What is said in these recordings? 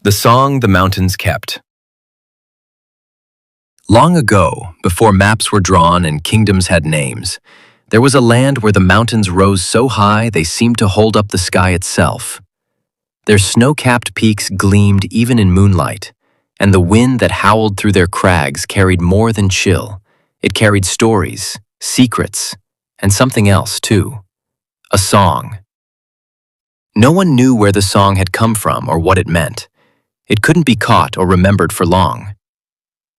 The Song the Mountains Kept. Long ago, before maps were drawn and kingdoms had names, there was a land where the mountains rose so high they seemed to hold up the sky itself. Their snow-capped peaks gleamed even in moonlight, and the wind that howled through their crags carried more than chill. It carried stories, secrets, and something else too. A song. No one knew where the song had come from or what it meant. It couldn't be caught or remembered for long.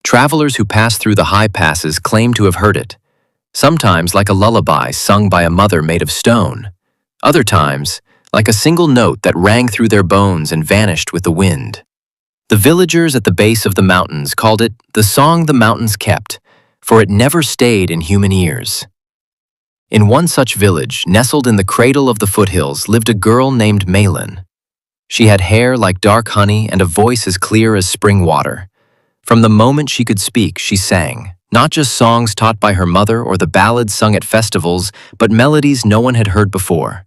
Travelers who passed through the high passes claimed to have heard it, sometimes like a lullaby sung by a mother made of stone, other times like a single note that rang through their bones and vanished with the wind. The villagers at the base of the mountains called it the song the mountains kept, for it never stayed in human ears. In one such village, nestled in the cradle of the foothills, lived a girl named Malin. She had hair like dark honey and a voice as clear as spring water. From the moment she could speak, she sang, not just songs taught by her mother or the ballads sung at festivals, but melodies no one had heard before.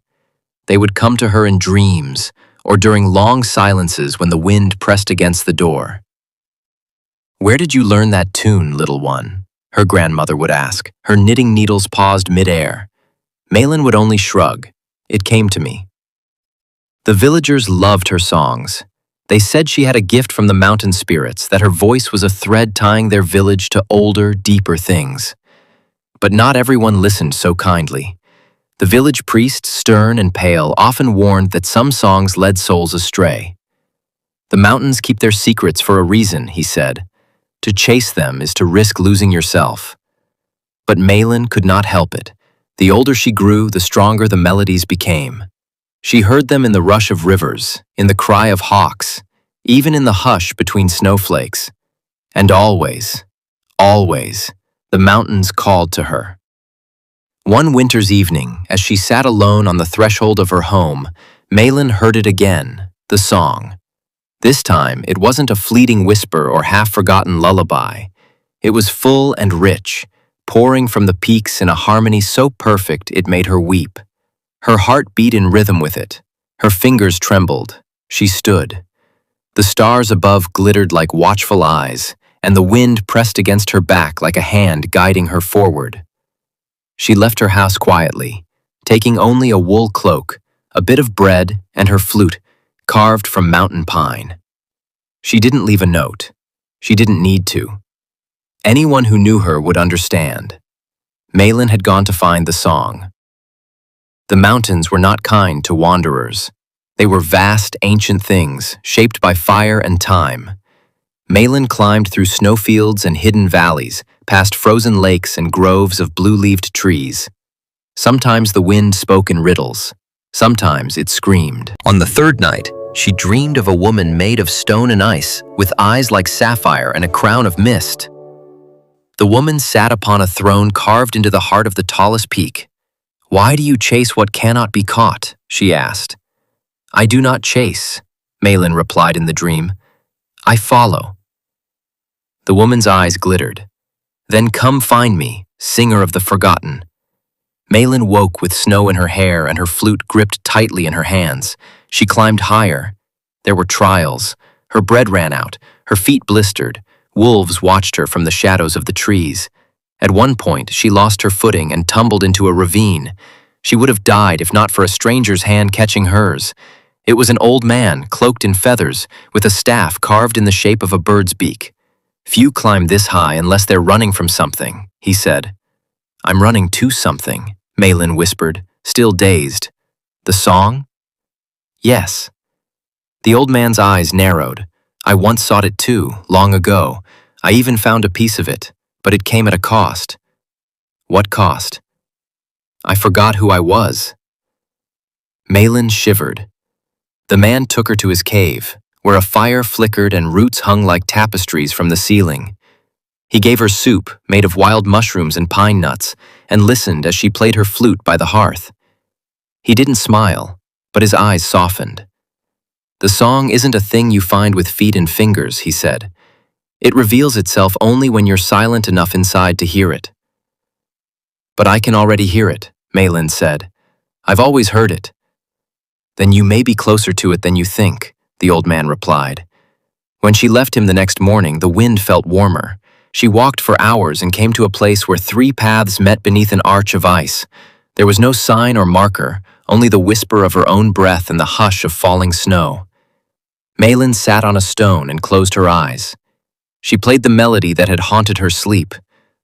They would come to her in dreams, or during long silences when the wind pressed against the door. "Where did you learn that tune, little one?" her grandmother would ask. Her knitting needles paused mid-air. Malin would only shrug. "It came to me." The villagers loved her songs. They said she had a gift from the mountain spirits, that her voice was a thread tying their village to older, deeper things. But not everyone listened so kindly. The village priest, stern and pale, often warned that some songs led souls astray. "The mountains keep their secrets for a reason," he said. "To chase them is to risk losing yourself." But Malin could not help it. The older she grew, the stronger the melodies became. She heard them in the rush of rivers, in the cry of hawks, even in the hush between snowflakes. And always, always, the mountains called to her. One winter's evening, as she sat alone on the threshold of her home, Malin heard it again, the song. This time, it wasn't a fleeting whisper or half-forgotten lullaby. It was full and rich, pouring from the peaks in a harmony so perfect it made her weep. Her heart beat in rhythm with it. Her fingers trembled. She stood. The stars above glittered like watchful eyes, and the wind pressed against her back like a hand guiding her forward. She left her house quietly, taking only a wool cloak, a bit of bread, and her flute, carved from mountain pine. She didn't leave a note. She didn't need to. Anyone who knew her would understand. Malin had gone to find the song. The mountains were not kind to wanderers. They were vast, ancient things, shaped by fire and time. Malin climbed through snowfields and hidden valleys, past frozen lakes and groves of blue-leaved trees. Sometimes the wind spoke in riddles. Sometimes it screamed. On the third night, she dreamed of a woman made of stone and ice, with eyes like sapphire and a crown of mist. The woman sat upon a throne carved into the heart of the tallest peak. "Why do you chase what cannot be caught?" she asked. "I do not chase," Malin replied in the dream. "I follow." The woman's eyes glittered. "Then come find me, singer of the forgotten." Malin woke with snow in her hair and her flute gripped tightly in her hands. She climbed higher. There were trials. Her bread ran out. Her feet blistered. Wolves watched her from the shadows of the trees. At one point, she lost her footing and tumbled into a ravine. She would have died if not for a stranger's hand catching hers. It was an old man, cloaked in feathers, with a staff carved in the shape of a bird's beak. "Few climb this high unless they're running from something," he said. "I'm running to something," Malin whispered, still dazed. "The song?" "Yes." The old man's eyes narrowed. "I once sought it too, long ago. I even found a piece of it, but it came at a cost." "What cost?" "I forgot who I was." Malin shivered. The man took her to his cave, where a fire flickered and roots hung like tapestries from the ceiling. He gave her soup made of wild mushrooms and pine nuts, and listened as she played her flute by the hearth. He didn't smile, but his eyes softened. "The song isn't a thing you find with feet and fingers," he said. "It reveals itself only when you're silent enough inside to hear it." "But I can already hear it," Malin said. "I've always heard it." "Then you may be closer to it than you think," the old man replied. When she left him the next morning, the wind felt warmer. She walked for hours and came to a place where 3 paths met beneath an arch of ice. There was no sign or marker, only the whisper of her own breath and the hush of falling snow. Malin sat on a stone and closed her eyes. She played the melody that had haunted her sleep,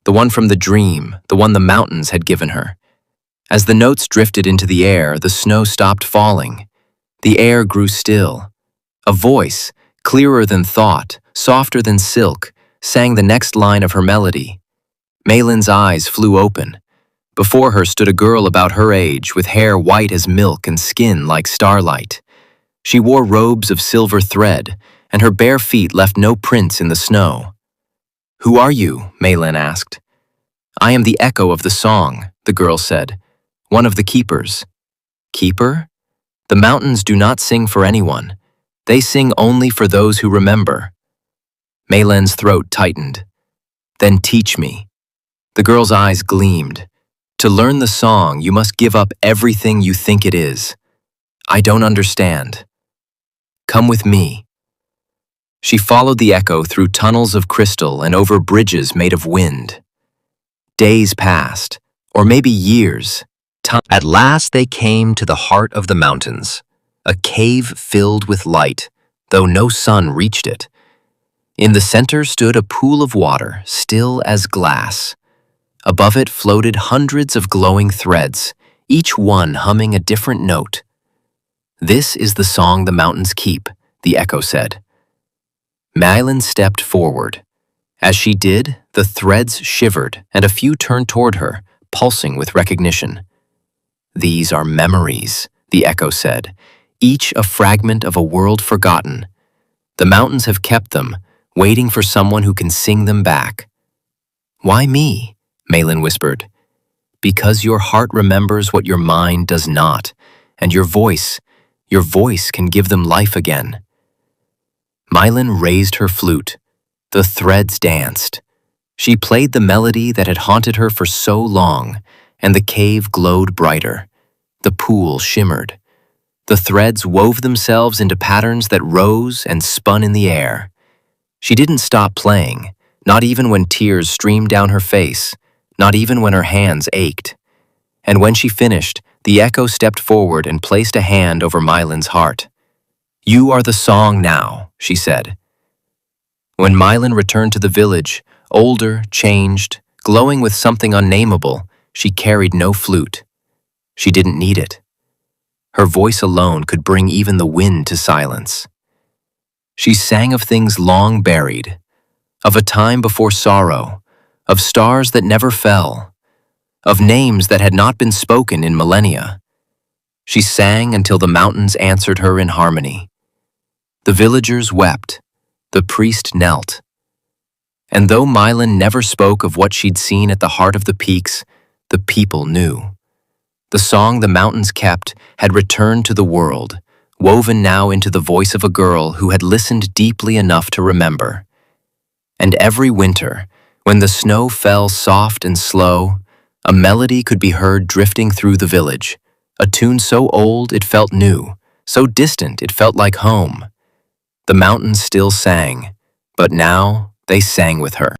the one from the dream, the one the mountains had given her. As the notes drifted into the air, the snow stopped falling. The air grew still. A voice, clearer than thought, softer than silk, sang the next line of her melody. Malin's eyes flew open. Before her stood a girl about her age, with hair white as milk and skin like starlight. She wore robes of silver thread, and her bare feet left no prints in the snow. "Who are you?" Malin asked. "I am the echo of the song," the girl said. "One of the keepers." "Keeper? The mountains do not sing for anyone. They sing only for those who remember." Malin's throat tightened. "Then teach me." The girl's eyes gleamed. "To learn the song, you must give up everything you think it is." "I don't understand." "Come with me." She followed the echo through tunnels of crystal and over bridges made of wind. Days passed, or maybe years. At last they came to the heart of the mountains, a cave filled with light, though no sun reached it. In the center stood a pool of water, still as glass. Above it floated hundreds of glowing threads, each one humming a different note. "This is the song the mountains keep," the echo said. Malin stepped forward. As she did, the threads shivered and a few turned toward her, pulsing with recognition. "These are memories," the echo said, "each a fragment of a world forgotten. The mountains have kept them, waiting for someone who can sing them back." "Why me?" Malin whispered. "Because your heart remembers what your mind does not, and your voice can give them life again." Malin raised her flute. The threads danced. She played the melody that had haunted her for so long, and the cave glowed brighter. The pool shimmered. The threads wove themselves into patterns that rose and spun in the air. She didn't stop playing, not even when tears streamed down her face, not even when her hands ached. And when she finished, the echo stepped forward and placed a hand over Malin's heart. "You are the song now," she said. When Malin returned to the village, older, changed, glowing with something unnameable, she carried no flute. She didn't need it. Her voice alone could bring even the wind to silence. She sang of things long buried, of a time before sorrow, of stars that never fell, of names that had not been spoken in millennia. She sang until the mountains answered her in harmony. The villagers wept, the priest knelt. And though Malin never spoke of what she'd seen at the heart of the peaks, the people knew. The song the mountains kept had returned to the world, woven now into the voice of a girl who had listened deeply enough to remember. And every winter, when the snow fell soft and slow, a melody could be heard drifting through the village, a tune so old it felt new, so distant it felt like home. The mountains still sang, but now they sang with her.